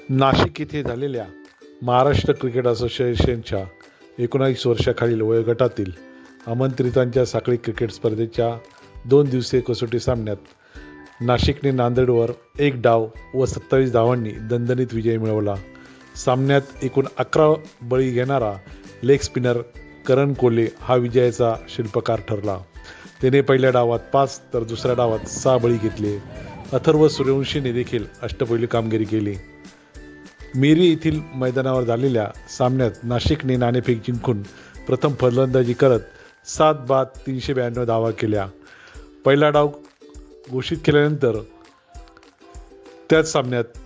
नाशिक येथे झालेल्या महाराष्ट्र क्रिकेट असोसिएशनच्या 19 वर्षाखालील वयोगटातील आमंत्रितांच्या साखळी क्रिकेट स्पर्धेच्या 2 दिवसीय कसोटी सामन्यात नाशिकने नांदेडवर 1 डाव व 27 धावांनी दणदणीत विजय मिळवला. सामन्यात एकूण 11 बळी घेणारा लेग स्पिनर करण कोल्हे हा विजयाचा शिल्पकार ठरला. त्याने पहिल्या डावात 5 तर दुसऱ्या डावात 6 बळी घेतले. अथर्व सूर्यवंशीने देखील अष्टपैलू कामगिरी केली. मिरी येथील मैदानावर झालेल्या सामन्यात नाशिकने नाणेफेक जिंकून प्रथम फलंदाजी करत 7 बाद 392 धावा केल्या. पहिला डाव घोषित केल्यानंतर त्याच सामन्यात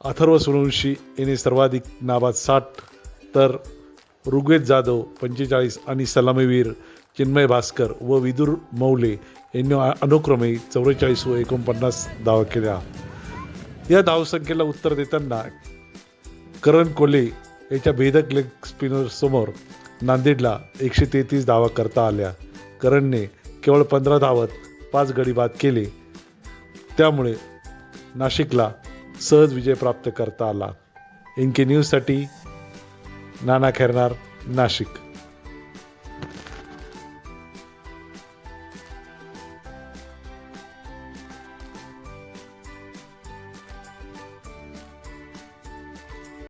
अथर्व सूर्यवंशी याने सर्वाधिक नाबाद 60 तर ऋग्वेद जाधव 45 आणि सलामीवीर चिन्मय भास्कर व विदुर मौले यांनी अनुक्रमे 44 व 49 धावा केल्या. या धावसंख्येला उत्तर देताना करण कोल्हे याच्या भेदक लेग स्पिनर समोर नांदेडला 133 धावा करता आल्या. करणने केवळ 15 धावात 5 गडी बाद केले. त्यामुळे नाशिकला सहज विजय प्राप्त करता आला. NK न्यूजसाठी नाना खैरनार, नाशिक.